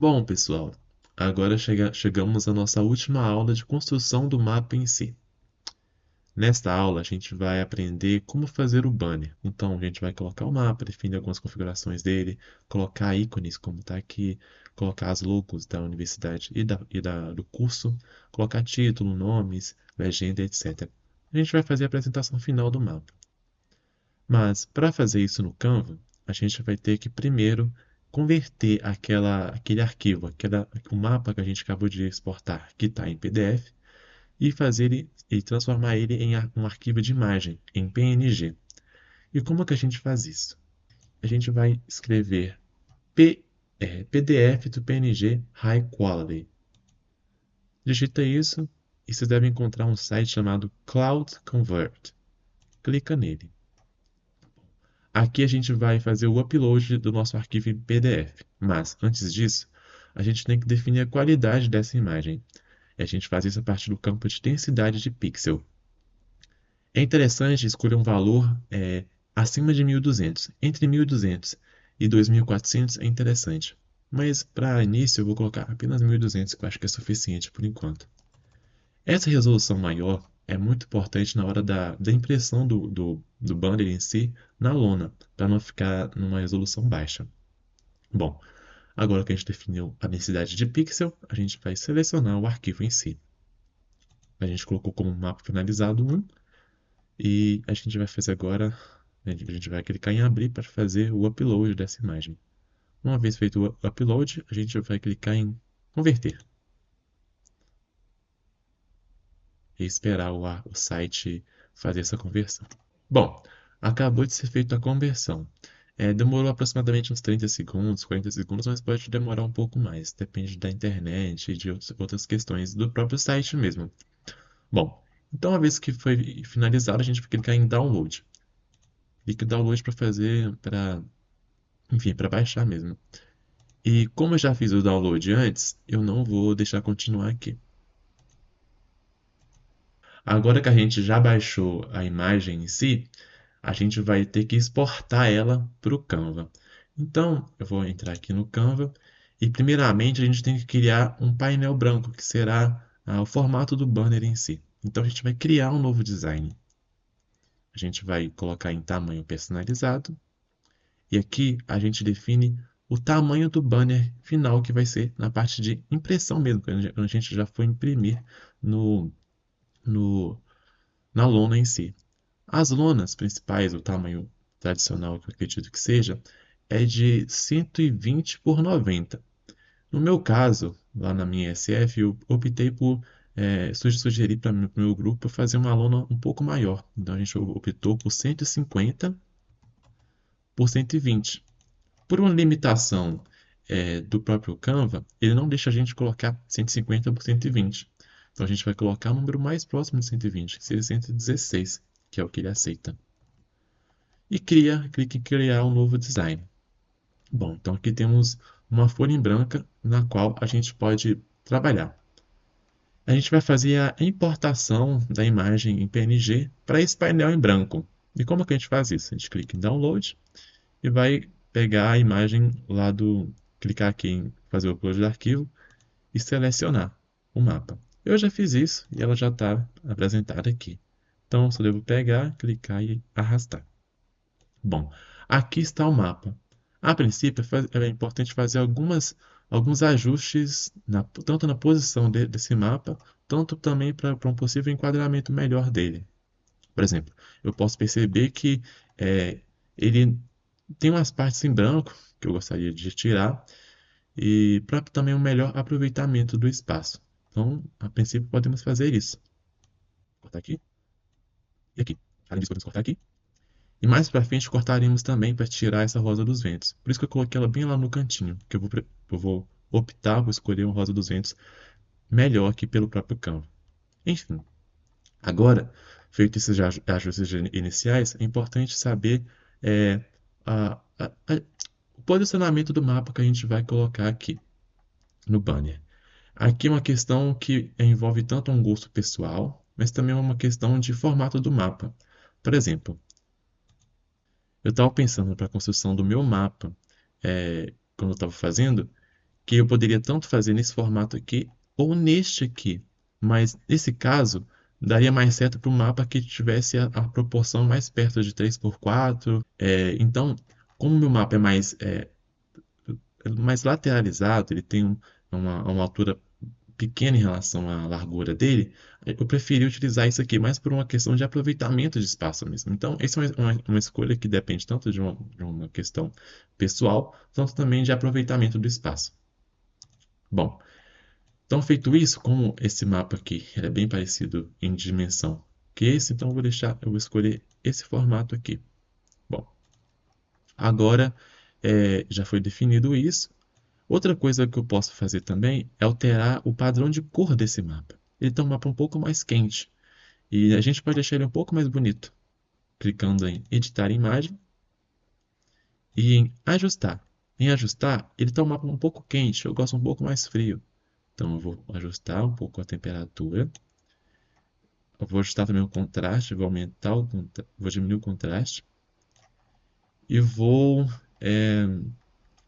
Bom, pessoal, agora chegamos à nossa última aula de construção do mapa em si. Nesta aula, a gente vai aprender como fazer o banner. Então, a gente vai colocar o mapa, definir algumas configurações dele, colocar ícones, como está aqui, colocar as logos da universidade do curso, colocar título, nomes, legenda, etc. A gente vai fazer a apresentação final do mapa. Mas, para fazer isso no Canva, a gente vai ter que primeiro converter aquele arquivo, o mapa que a gente acabou de exportar, que está em PDF, e transformar ele em um arquivo de imagem, em PNG. E como que a gente faz isso? A gente vai escrever PDF to PNG High Quality. Digita isso e você deve encontrar um site chamado Cloud Convert. Clica nele. Aqui a gente vai fazer o upload do nosso arquivo em PDF. Mas, antes disso, a gente tem que definir a qualidade dessa imagem. E a gente faz isso a partir do campo de densidade de pixel. É interessante escolher um valor acima de 1200. Entre 1200 e 2400 é interessante. Mas para início eu vou colocar apenas 1200, que eu acho que é suficiente por enquanto. Essa resolução maior é muito importante na hora da impressão do banner em si na lona, para não ficar numa resolução baixa. Bom, agora que a gente definiu a densidade de pixel, a gente vai selecionar o arquivo em si. A gente colocou como mapa finalizado 1 e a gente vai fazer agora, a gente vai clicar em abrir para fazer o upload dessa imagem. Uma vez feito o upload, a gente vai clicar em converter e esperar o site fazer essa conversão. Bom, acabou de ser feita a conversão. Demorou aproximadamente uns 30 segundos, 40 segundos, mas pode demorar um pouco mais. Depende da internet e de outras questões do próprio site mesmo. Bom, então uma vez que foi finalizado, a gente vai clicar em download. Clique em download para fazer, enfim, para baixar mesmo. E como eu já fiz o download antes, eu não vou deixar continuar aqui. Agora que a gente já baixou a imagem em si, a gente vai ter que exportar ela para o Canva. Então, eu vou entrar aqui no Canva e, primeiramente, a gente tem que criar um painel branco, que será o formato do banner em si. Então, a gente vai criar um novo design. A gente vai colocar em tamanho personalizado e aqui a gente define o tamanho do banner final, que vai ser na parte de impressão mesmo, quando a gente já for imprimir no, no, na lona em si. As lonas principais, o tamanho tradicional que eu acredito que seja, é de 120 por 90. No meu caso, lá na minha SF, eu optei por sugerir para o meu grupo fazer uma lona um pouco maior. Então a gente optou por 150 por 120. Por uma limitação do próprio Canva, ele não deixa a gente colocar 150 por 120. Então a gente vai colocar o número mais próximo de 120, que seria 116, que é o que ele aceita. E clique em criar um novo design. Bom, então aqui temos uma folha em branca na qual a gente pode trabalhar. A gente vai fazer a importação da imagem em PNG para esse painel em branco. E como que a gente faz isso? A gente clica em Download e vai pegar a imagem lá clicar aqui em fazer o upload do arquivo e selecionar o mapa. Eu já fiz isso e ela já está apresentada aqui. Então, só devo pegar, clicar e arrastar. Bom, aqui está o mapa. A princípio, é importante fazer alguns ajustes, tanto na posição desse mapa, tanto também para um possível enquadramento melhor dele. Por exemplo, eu posso perceber que ele tem umas partes em branco que eu gostaria de tirar, e para também um melhor aproveitamento do espaço. Então, a princípio, podemos fazer isso. Cortar aqui e aqui. Além disso, podemos cortar aqui. E mais pra frente cortaremos também para tirar essa rosa dos ventos. Por isso que eu coloquei ela bem lá no cantinho, que eu vou optar por escolher uma rosa dos ventos melhor que pelo próprio Canva. Enfim, agora, feito esses ajustes iniciais, é importante saber é, o posicionamento do mapa que a gente vai colocar aqui no banner. Aqui é uma questão que envolve tanto um gosto pessoal, mas também uma questão de formato do mapa. Por exemplo, eu estava pensando para a construção do meu mapa, quando eu estava fazendo, que eu poderia tanto fazer nesse formato aqui ou neste aqui. Mas nesse caso, daria mais certo para um mapa que tivesse a proporção mais perto de 3 por 4. Então, como o meu mapa é mais lateralizado, ele tem uma altura pequena em relação à largura dele, eu preferi utilizar isso aqui mais por uma questão de aproveitamento de espaço mesmo. Então, essa é uma escolha que depende tanto de uma questão pessoal, tanto também de aproveitamento do espaço. Bom, então feito isso, como esse mapa aqui ele é bem parecido em dimensão que esse, então eu vou escolher esse formato aqui. Bom, agora já foi definido isso. Outra coisa que eu posso fazer também é alterar o padrão de cor desse mapa. Ele tem um mapa um pouco mais quente e a gente pode deixar ele um pouco mais bonito, clicando em editar imagem e em ajustar. Em ajustar, ele está um mapa um pouco quente, eu gosto um pouco mais frio. Então eu vou ajustar um pouco a temperatura. Eu vou ajustar também o contraste, vou diminuir o contraste e vou é,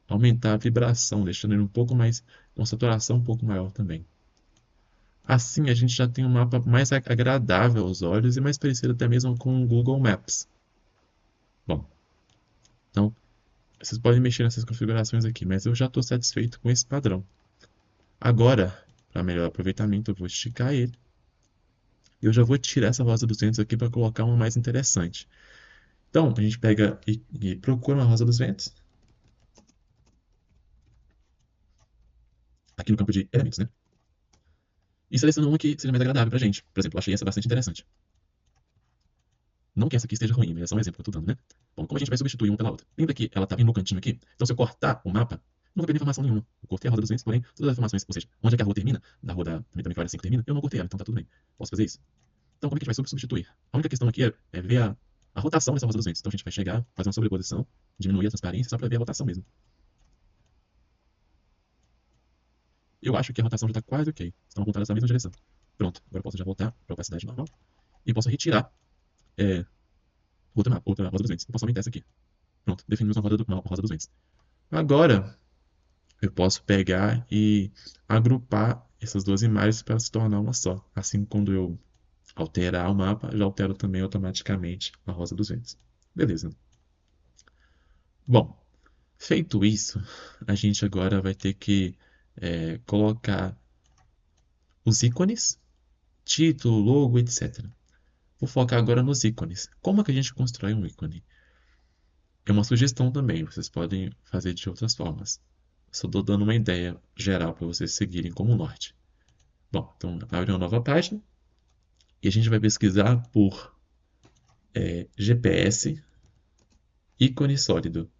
aumentar a vibração, deixando ele um pouco mais, com saturação um pouco maior também. Assim, a gente já tem um mapa mais agradável aos olhos e mais parecido até mesmo com o Google Maps. Bom, então vocês podem mexer nessas configurações aqui, mas eu já estou satisfeito com esse padrão. Agora, para melhor aproveitamento, eu vou esticar ele. E eu já vou tirar essa rosa dos ventos aqui para colocar uma mais interessante. Então, a gente pega e procura uma rosa dos ventos. Aqui no campo de elementos, né? E seleciona uma que seja mais agradável pra gente. Por exemplo, eu achei essa bastante interessante. Não que essa aqui esteja ruim, mas é só um exemplo que eu tô dando, né? Bom, como a gente vai substituir uma pela outra? Lembra que ela tá vindo no cantinho aqui? Então, se eu cortar o mapa, não vou perder informação nenhuma. Eu cortei a roda dos ventos, porém, todas as informações, ou seja, onde é que a rua termina, da rua também que a área 5 termina, eu não cortei ela, então tá tudo bem. Posso fazer isso? Então, como é que a gente vai substituir? A única questão aqui é ver a rotação dessa roda dos ventos. Então, a gente vai chegar, fazer uma sobreposição, diminuir a transparência só para ver a rotação mesmo. Eu acho que a rotação já está quase ok. Estão apontadas na mesma direção. Pronto, agora eu posso já voltar para a opacidade normal e posso retirar é, outra roda dos ventos. Eu posso aumentar essa aqui. Pronto, definimos uma roda dos ventos. Agora, eu posso pegar e agrupar essas duas imagens para se tornar uma só. Assim, quando eu alterar o mapa, já altero também automaticamente a rosa dos ventos. Beleza. Bom, feito isso, a gente agora vai ter que colocar os ícones, título, logo, etc. Vou focar agora nos ícones. Como é que a gente constrói um ícone? É uma sugestão também, vocês podem fazer de outras formas. Só estou dando uma ideia geral para vocês seguirem como norte. Bom, então abre uma nova página e a gente vai pesquisar por GPS ícone sólido.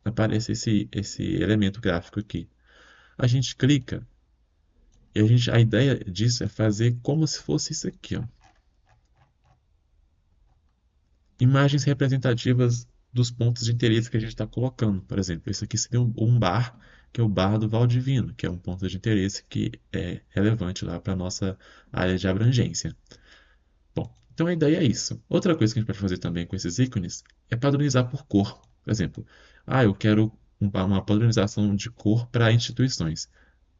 Aparece esse elemento gráfico aqui. A gente clica e a ideia disso é fazer como se fosse isso aqui, ó. Imagens representativas dos pontos de interesse que a gente está colocando. Por exemplo, esse aqui seria um bar, que é o Bar do Valdivino, que é um ponto de interesse que é relevante lá para a nossa área de abrangência. Bom, então a ideia é isso. Outra coisa que a gente pode fazer também com esses ícones é padronizar por cor. Por exemplo, eu quero uma padronização de cor para instituições.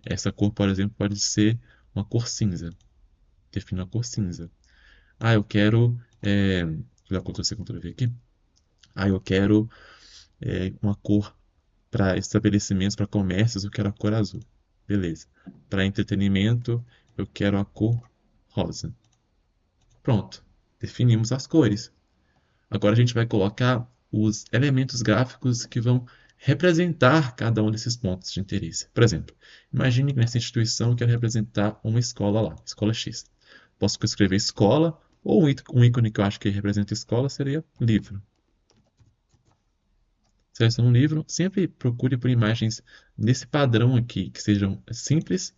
Essa cor, por exemplo, pode ser uma cor cinza. Defino a cor cinza. Eu quero. Vou dar Ctrl+C, Ctrl+V aqui. Eu quero uma cor para estabelecimentos, para comércios, eu quero a cor azul. Beleza. Para entretenimento, eu quero a cor rosa. Pronto. Definimos as cores. Agora a gente vai colocar os elementos gráficos que vão representar cada um desses pontos de interesse. Por exemplo, imagine que nessa instituição eu quero representar uma escola lá, escola X. Posso escrever escola, ou um ícone que eu acho que representa escola seria livro. Selecione um livro, sempre procure por imagens nesse padrão aqui, que sejam simples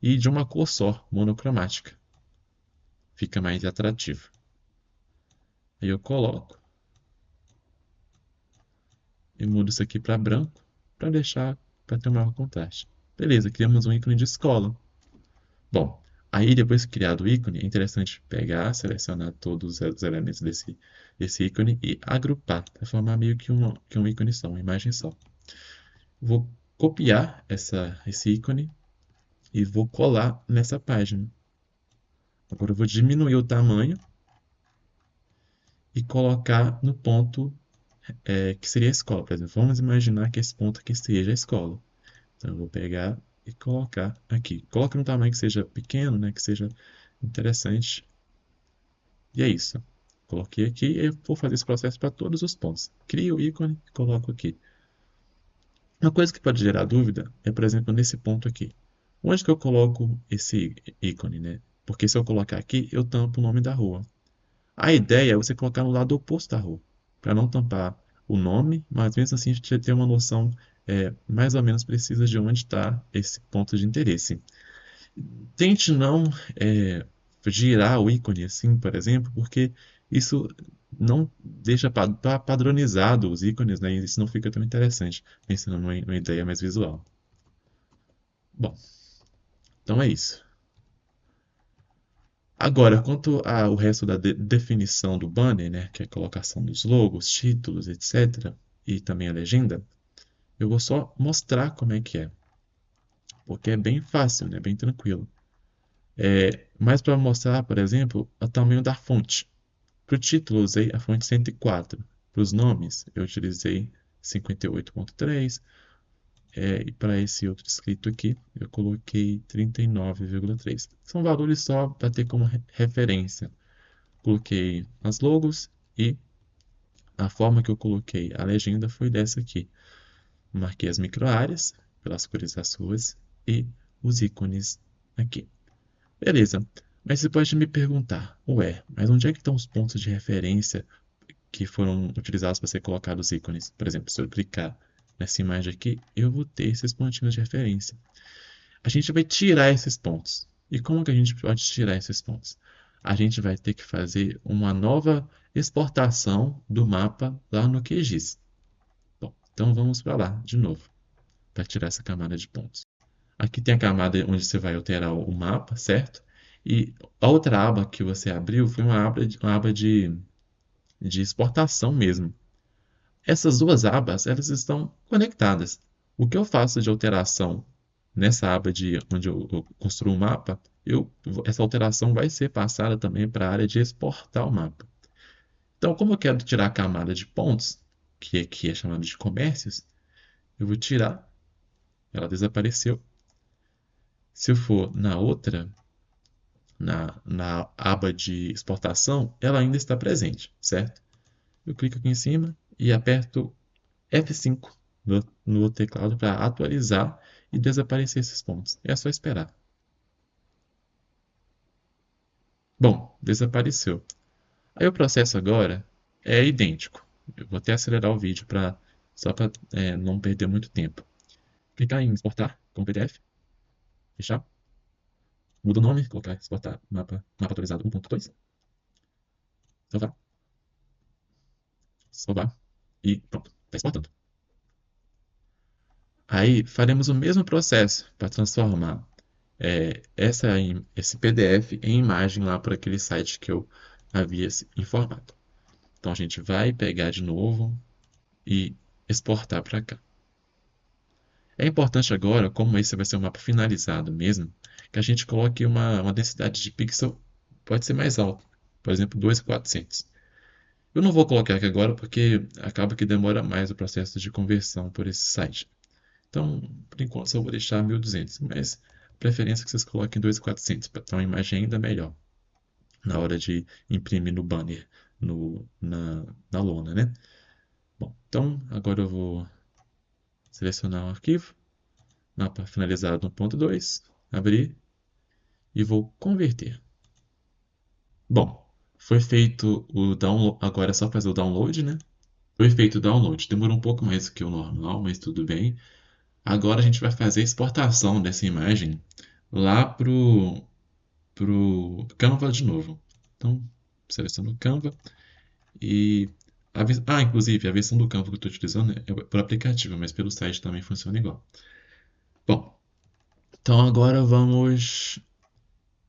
e de uma cor só, monocromática. Fica mais atrativo. Aí eu coloco e mudo isso aqui para branco, para ter um maior contraste. Beleza, criamos um ícone de escola. Bom, aí depois de criado o ícone, é interessante pegar, selecionar todos os elementos desse ícone e agrupar, para formar meio que um ícone só, uma imagem só. Vou copiar esse ícone e vou colar nessa página. Agora eu vou diminuir o tamanho e colocar no ponto que seria a escola. Por exemplo, vamos imaginar que esse ponto aqui seja a escola. Então eu vou pegar e colocar aqui. Coloque um tamanho que seja pequeno, né, que seja interessante. E é isso. Coloquei aqui e eu vou fazer esse processo para todos os pontos. Crio o ícone e coloco aqui. Uma coisa que pode gerar dúvida é, por exemplo, nesse ponto aqui. Onde que eu coloco esse ícone, né? Porque se eu colocar aqui, eu tampo o nome da rua. A ideia é você colocar no lado oposto da rua, para não tampar o nome, mas mesmo assim a gente ter uma noção mais ou menos precisa de onde está esse ponto de interesse. Tente não girar o ícone assim, por exemplo, porque isso não deixa padronizado os ícones, né? E isso não fica tão interessante, pensando numa ideia mais visual. Bom, então é isso. Agora, quanto ao resto da definição do banner, né, que é a colocação dos logos, títulos, etc., e também a legenda, eu vou só mostrar como é que é, porque é bem fácil, né, bem tranquilo. Mas para mostrar, por exemplo, o tamanho da fonte. Para o título, eu usei a fonte 104. Para os nomes, eu utilizei 58.3. E para esse outro escrito aqui, eu coloquei 39,3. São valores só para ter como referência. Coloquei as logos e a forma que eu coloquei a legenda foi dessa aqui. Marquei as microáreas pelas cores das ruas e os ícones aqui. Beleza, mas você pode me perguntar, ué, mas onde é que estão os pontos de referência que foram utilizados para ser colocados os ícones? Por exemplo, se eu clicar nessa imagem aqui, eu vou ter esses pontinhos de referência. A gente vai tirar esses pontos. E como que a gente pode tirar esses pontos? A gente vai ter que fazer uma nova exportação do mapa lá no QGIS. Bom, então vamos para lá de novo, para tirar essa camada de pontos. Aqui tem a camada onde você vai alterar o mapa, certo? E a outra aba que você abriu foi uma aba de exportação mesmo. Essas duas abas, elas estão conectadas. O que eu faço de alteração nessa aba de onde eu construo o mapa, essa alteração vai ser passada também para a área de exportar o mapa. Então, como eu quero tirar a camada de pontos, que aqui é chamada de comércios, eu vou tirar, ela desapareceu. Se eu for na outra, na aba de exportação, ela ainda está presente, certo? Eu clico aqui em cima e aperto F5 no teclado para atualizar e desaparecer esses pontos. É só esperar. Bom, desapareceu. Aí o processo agora é idêntico. Eu vou até acelerar o vídeo só para não perder muito tempo. Clicar em exportar como PDF, fechar. Muda o nome, colocar exportar mapa atualizado 1.2. Salvar, salvar e pronto, está exportando. Aí faremos o mesmo processo para transformar esse PDF em imagem lá por aquele site que eu havia informado. Então a gente vai pegar de novo e exportar para cá. É importante agora, como esse vai ser um mapa finalizado mesmo, que a gente coloque uma densidade de pixel, pode ser mais alta, por exemplo, 2.400. Eu não vou colocar aqui agora porque acaba que demora mais o processo de conversão por esse site. Então, por enquanto, só vou deixar 1.200, mas preferência que vocês coloquem 2.400 para ter uma imagem ainda melhor na hora de imprimir no banner, na lona, né? Bom, então agora eu vou selecionar o arquivo, mapa finalizado no ponto 2, abrir e vou converter. Bom, foi feito o download, agora é só fazer o download, né? Foi feito o download, demorou um pouco mais do que o normal, mas tudo bem. Agora a gente vai fazer a exportação dessa imagem lá pro Canva de novo. Então, seleciono o Canva e inclusive a versão do Canva que eu estou utilizando é por aplicativo, mas pelo site também funciona igual. Bom, então agora vamos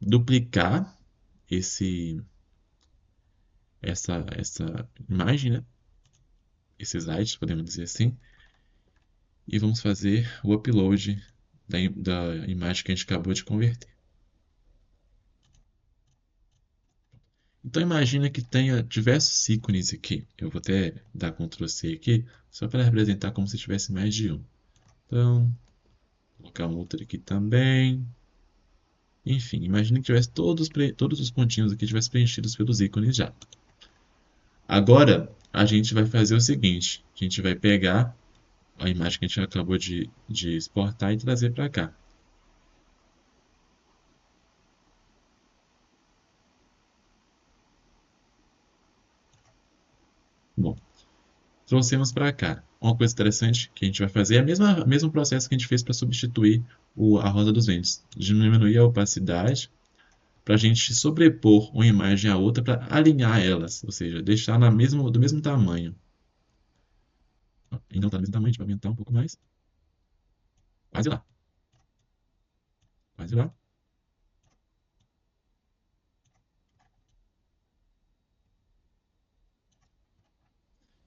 duplicar essa imagem, né? Esse slide, podemos dizer assim, e vamos fazer o upload da imagem que a gente acabou de converter. Então imagina que tenha diversos ícones aqui. Eu vou até dar Ctrl C aqui, só para representar como se tivesse mais de um. Então, vou colocar um outro aqui também. Enfim, imagina que tivesse todos os pontinhos aqui tivessem preenchidos pelos ícones já. Agora, a gente vai fazer o seguinte. A gente vai pegar a imagem que a gente acabou de exportar e trazer para cá. Bom, trouxemos para cá. Uma coisa interessante que a gente vai fazer é o mesmo processo que a gente fez para substituir a roda dos ventos. Diminuir a opacidade para a gente sobrepor uma imagem à outra para alinhar elas, ou seja, deixar do mesmo tamanho. E não está do mesmo tamanho, a gente vai aumentar um pouco mais. Quase lá, quase lá.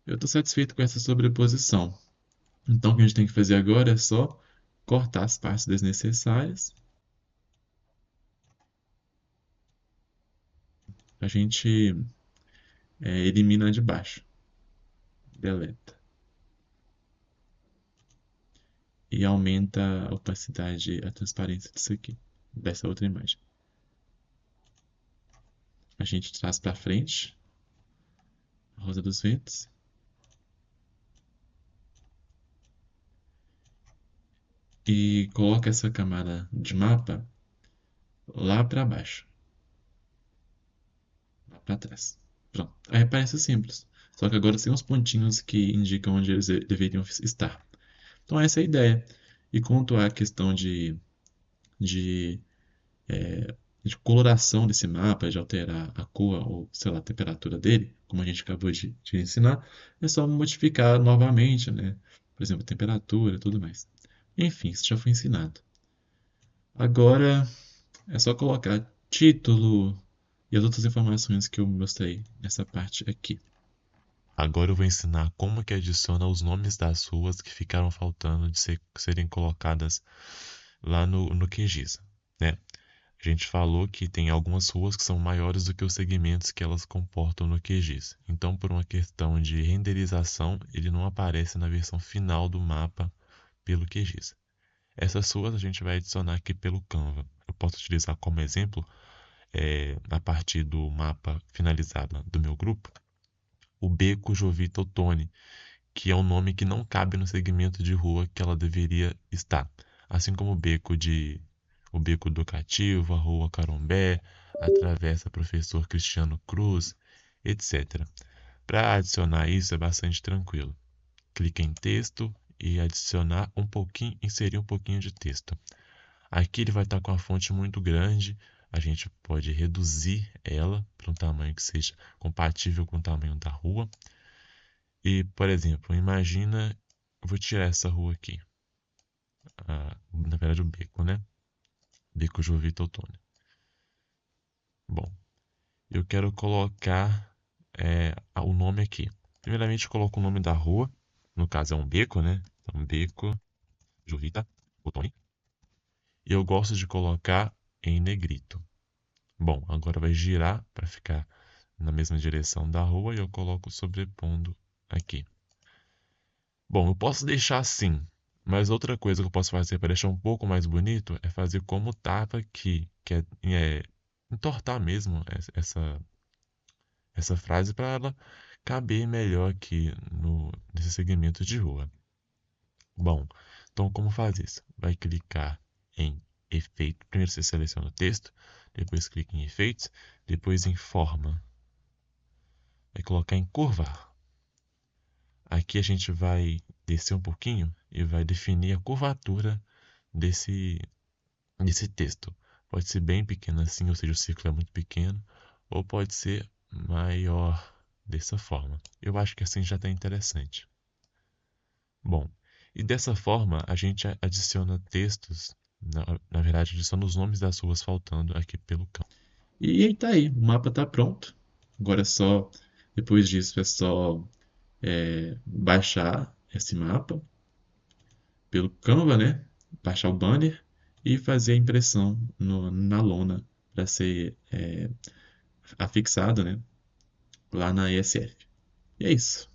Eu estou satisfeito com essa sobreposição. Então, o que a gente tem que fazer agora é só cortar as partes desnecessárias. A gente elimina de baixo. Deleta. E aumenta a opacidade, a transparência disso aqui, dessa outra imagem. A gente traz para frente a rosa dos ventos. E coloca essa camada de mapa lá para baixo, lá para trás. Pronto. Aí parece simples. Só que agora tem uns pontinhos que indicam onde eles deveriam estar. Então essa é a ideia. E quanto à questão de, de coloração desse mapa, de alterar a cor ou, sei lá, a temperatura dele, como a gente acabou de ensinar, é só modificar novamente, né? Por exemplo, a temperatura e tudo mais. Enfim, isso já foi ensinado. Agora é só colocar título e as outras informações que eu mostrei nessa parte aqui. Agora eu vou ensinar como que adiciona os nomes das ruas que ficaram faltando de serem colocadas lá no QGIS, né? A gente falou que tem algumas ruas que são maiores do que os segmentos que elas comportam no QGIS. Então, por uma questão de renderização, ele não aparece na versão final do mapa pelo QGIS. Essas ruas a gente vai adicionar aqui pelo Canva. Eu posso utilizar como exemplo, a partir do mapa finalizado do meu grupo, o Beco Jovita Ottoni, que é um nome que não cabe no segmento de rua que ela deveria estar. Assim como o Beco Educativo, a Rua Carombé, a Travessa Professor Cristiano Cruz, etc. Para adicionar isso é bastante tranquilo. Clique em texto e adicionar um pouquinho, inserir um pouquinho de texto. Aqui ele vai estar com a fonte muito grande, a gente pode reduzir ela para um tamanho que seja compatível com o tamanho da rua. E, por exemplo, imagina, eu vou tirar essa rua aqui, na verdade o beco, né? Beco Jovita Ottoni. Bom, eu quero colocar o nome aqui. Primeiramente, eu coloco o nome da rua, no caso é um beco, né? Então, Beco Jovita Ottoni. E eu gosto de colocar em negrito. Bom, agora vai girar para ficar na mesma direção da rua e eu coloco sobrepondo aqui. Bom, eu posso deixar assim, mas outra coisa que eu posso fazer para deixar um pouco mais bonito é fazer como estava aqui, que é entortar mesmo essa frase para ela caber melhor aqui nesse segmento de rua. Bom, então como faz isso? Vai clicar em efeito, primeiro você seleciona o texto, depois clica em efeitos, depois em forma, vai colocar em curvar. Aqui a gente vai descer um pouquinho e vai definir a curvatura desse texto. Pode ser bem pequeno assim, ou seja, o círculo é muito pequeno, ou pode ser maior dessa forma. Eu acho que assim já está interessante. Bom, e dessa forma a gente adiciona textos, na verdade adiciona os nomes das ruas faltando aqui pelo campo. E aí tá aí, o mapa está pronto. Agora é só, depois disso, é só baixar esse mapa pelo Canva, né? Baixar o banner e fazer a impressão na lona para ser afixado, né? Lá na ESF. E é isso.